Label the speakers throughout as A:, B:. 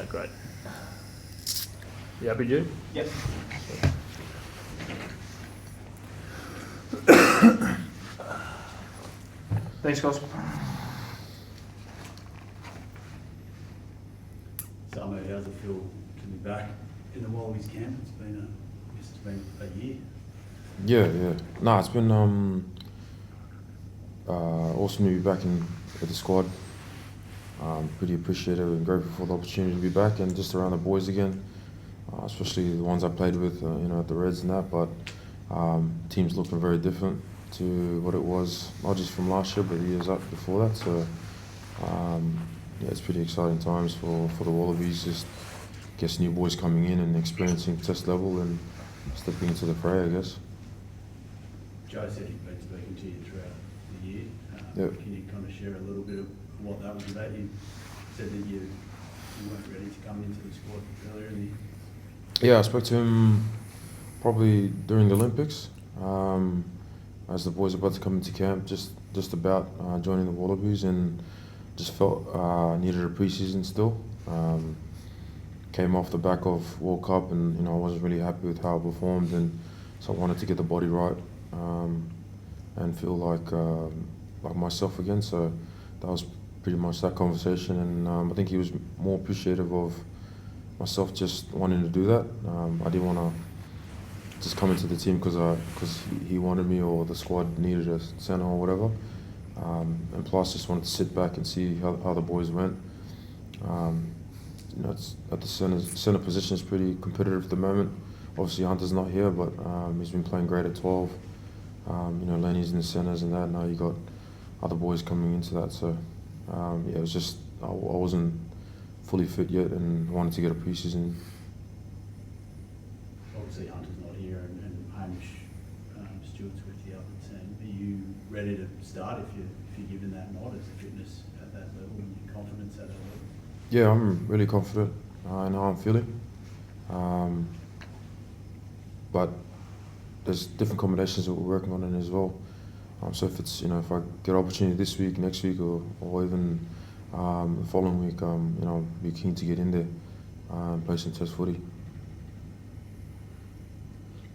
A: Great. You happy, Jude?
B: Yep.
A: Thanks, guys.
B: Samu, how's it feel to be back in the Wallabies camp? It's been a year.
C: Yeah. No, it's been awesome to be back with the squad. Pretty appreciative and grateful for the opportunity to be back and just around the boys again, especially the ones I played with, at the Reds and that. But team's looking very different to what it was, not just from last year, but the years up before that. So it's pretty exciting times for the Wallabies. Just guess new boys coming in and experiencing test level and stepping into the fray, I guess.
B: Joe said he'd been speaking to you throughout the year.
C: Yep.
B: Can you kind of share a little bit of what that was about? You said that you weren't ready to come into the squad earlier in the year.
C: Yeah, I spoke to him probably during the Olympics, as the boys were about to come into camp, just about joining the Wallabies, and just felt needed a pre-season still. Came off the back of World Cup, and I wasn't really happy with how I performed, and so I wanted to get the body right and feel like myself again. So that was pretty much that conversation, and I think he was more appreciative of myself just wanting to do that. I didn't want to just come into the team because he wanted me or the squad needed a centre or whatever. And plus, just wanted to sit back and see how the boys went. It's at the centre position is pretty competitive at the moment. Obviously, Hunter's not here, but he's been playing great at 12. Lenny's in the centres and that. Now you got other boys coming into that. So it was just I wasn't fully fit yet and wanted to get a pre-season.
B: Obviously, Hunter's not here, and Hamish Stewart's with you up the team. Are you ready to start if you're given that nod? Is the fitness at that level and your confidence at that level?
C: Yeah, I'm really confident in how I'm feeling. But there's different combinations that we're working on it as well. So if it's if I get an opportunity this week, next week, or even the following week, I'll be keen to get in there and play some test footy.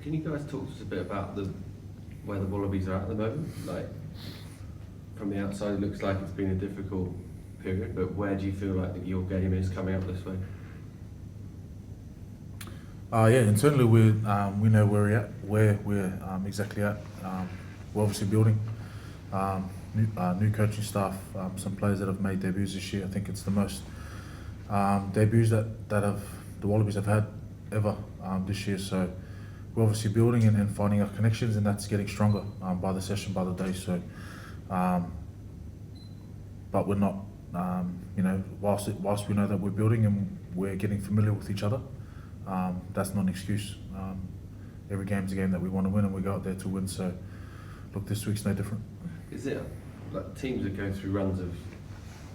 D: Can you guys talk to us a bit about where the Wallabies are at the moment? Like, from the outside, it looks like it's been a difficult period, but where do you feel like your game is coming up this way?
E: Internally we know where we're exactly at. We're obviously building new coaching staff, some players that have made debuts this year. I think it's the most debuts that the Wallabies have had ever this year. So we're obviously building and finding our connections, and that's getting stronger by the session, by the day. So, but we're not, whilst we know that we're building and we're getting familiar with each other, that's not an excuse. Every game's a game that we want to win, and we go out there to win. So, look, this week's no different.
D: Is it like teams that go through runs of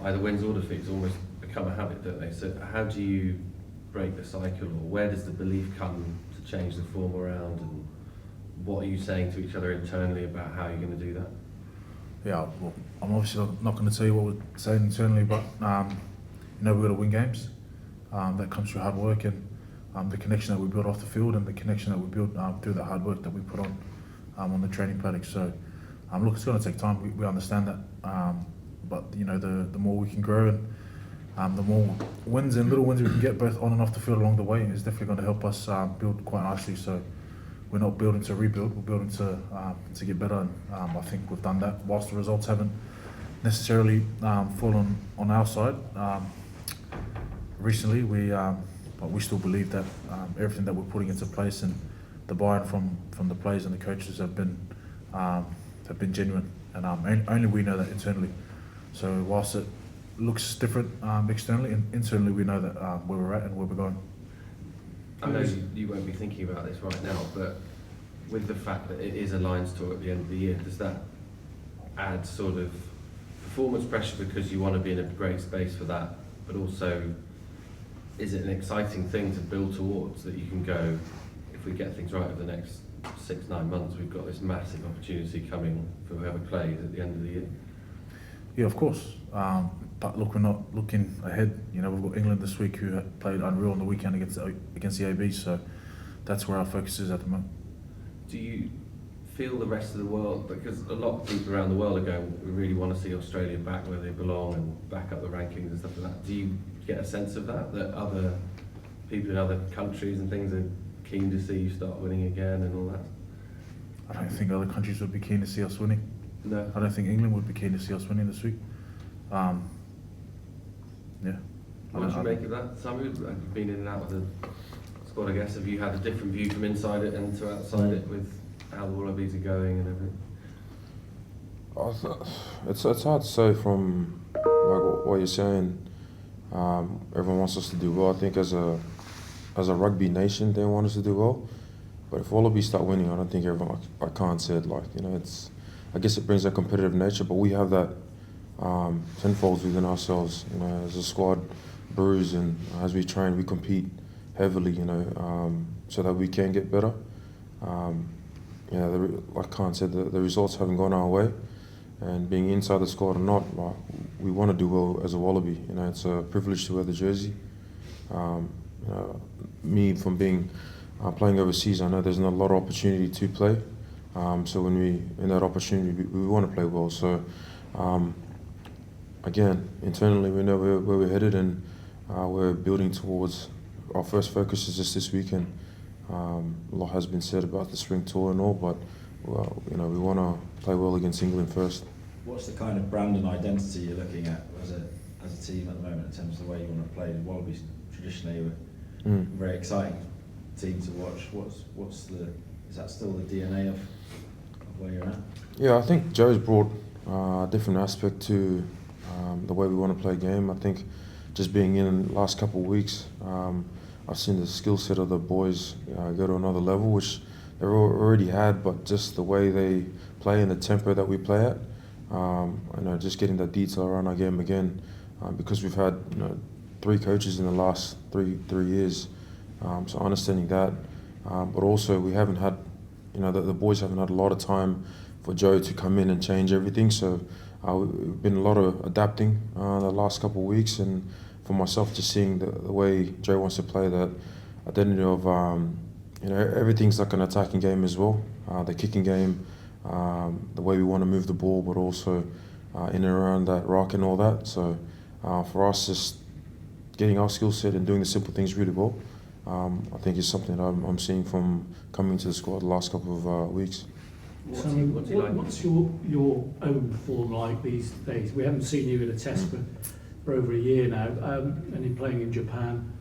D: either wins or defeats almost become a habit, don't they? So how do you break the cycle, or where does the belief come to change the form around, and what are you saying to each other internally about how you're going to do that?
E: Yeah, well, I'm obviously not going to tell you what we're saying internally, but we've got to win games. That comes through hard work and the connection that we build off the field, and the connection that we build through the hard work that we put on the training paddock. So, look, it's going to take time. We understand that, but the more we can grow and the more wins and little wins we can get both on and off the field along the way is definitely going to help us build quite nicely. So we're not building to rebuild, we're building to get better, and I think we've done that. Whilst the results haven't necessarily fallen on our side recently, we still believe that everything that we're putting into place and the buy-in from the players and the coaches have been genuine, and only we know that internally. So whilst it looks different externally, and internally we know that where we're at and where we're going.
D: I know you won't be thinking about this right now, but with the fact that it is a Lions tour at the end of the year, does that add sort of performance pressure because you want to be in a great space for that, but also is it an exciting thing to build towards, that you can go, if we get things right over the next 6-9 months, we've got this massive opportunity coming for whoever plays at the end of the year?
E: Yeah, of course. but look, we're not looking ahead. You know, we've got England this week who played unreal on the weekend against the AB, so that's where our focus is at the moment.
D: Do you feel the rest of the world, because a lot of people around the world are going, we really want to see Australia back where they belong and back up the rankings and stuff like that. Do you get a sense of that other people in other countries and things are keen to see you start winning again and all that?
E: I don't think other countries would be keen to see us winning.
D: No.
E: I don't think England would be keen to see us winning this week. Yeah.
D: What do you make of that, Samu? You've been in and out of the squad, I guess. Have you had a different view from inside it and to outside it with how the Wallabies are going and everything?
C: It's hard to say from like what you're saying. Everyone wants us to do well. I think as a rugby nation, they want us to do well. But if Wallabies start winning, I don't think everyone. I can't say it like, you know. It's. I guess it brings that competitive nature, but we have that tenfold within ourselves. You know, as a squad, brews, and as we train, we compete heavily. You know, so that we can get better. Like Khan said, the results haven't gone our way, and being inside the squad or not, like, we want to do well as a Wallaby. You know, it's a privilege to wear the jersey. Me from being playing overseas, I know there's not a lot of opportunity to play. So when we in that opportunity, we want to play well. So again, internally, we know where we're headed, and we're building towards. Our first focus is just this weekend. A lot has been said about the spring tour and all, but well, you know, we want to play well against England first.
F: What's the kind of brand and identity you're looking at as a team at the moment in terms of the way you want to play? The Wallabies traditionally were a very exciting team to watch. Is that still the DNA of where you're at?
C: Yeah, I think Joe's brought a different aspect to the way we want to play a game. I think just being in the last couple of weeks, I've seen the skill set of the boys go to another level, which they already had, but just the way they play and the tempo that we play at, just getting that detail around our game again, because we've had 3 coaches in the last three years, so understanding that, but also we haven't had, the boys haven't had a lot of time for Joe to come in and change everything, so we've been a lot of adapting the last couple of weeks, and for myself just seeing the way Joe wants to play, that identity of everything's like an attacking game as well, the kicking game, the way we want to move the ball, but also in and around that rock and all that. So for us, just getting our skill set and doing the simple things really well, I think is something that I'm seeing from coming to the squad the last couple of weeks.
A: What's your own form like these days? We haven't seen you in a test for over a year now, and in playing in Japan,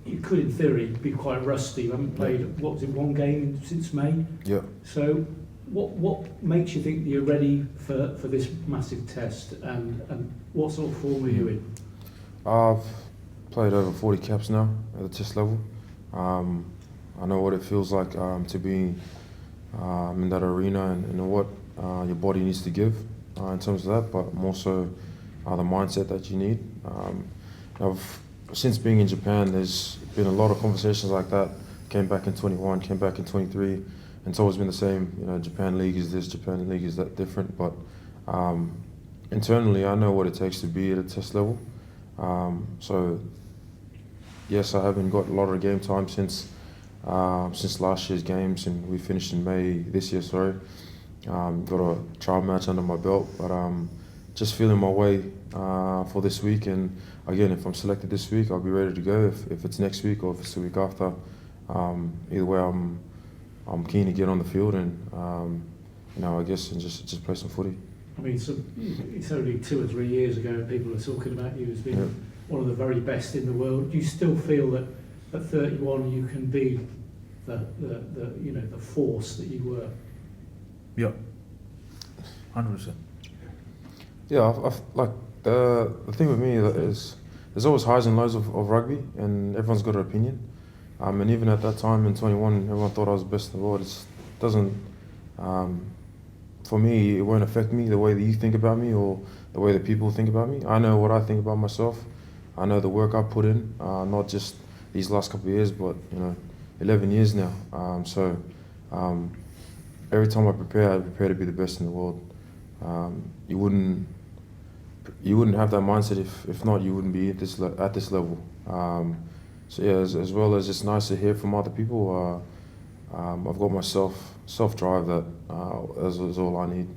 A: you could in theory be quite rusty. You haven't played, one game since May?
C: Yeah.
A: So what makes you think you're ready for this massive test, and what sort of form are you in?
C: I've played over 40 caps now at the test level. I know what it feels like to be in that arena, and what your body needs to give in terms of that, but more so the mindset that you need. Since being in Japan, there's been a lot of conversations like that. Came back in 21, came back in 23, and it's always been the same. Japan League is this, Japan League is that different. But internally, I know what it takes to be at a test level. So yes, I haven't got a lot of game time since last year's games, and we finished in May this year. Sorry, got a trial match under my belt, but just feeling my way for this week. And again, if I'm selected this week, I'll be ready to go. If it's next week or if it's the week after, either way, I'm keen to get on the field and I guess and just play some footy.
A: I mean, it's only 2 or 3 years ago people are talking about you as being one of the very best in the world. Do you still feel that at 31 you can be the force that you were?
E: Yeah, 100%.
C: Yeah, I've like the thing with me is there's always highs and lows of rugby, and everyone's got an opinion. And even at that time in 21, everyone thought I was the best in the world. It doesn't, for me, it won't affect me the way that you think about me or the way that people think about me. I know what I think about myself. I know the work I put in, not just these last couple of years, but 11 years now. Every time I prepare to be the best in the world. you wouldn't have that mindset if not, you wouldn't be at this level. So yeah, as well as it's nice to hear from other people. I've got myself self drive that is all I need.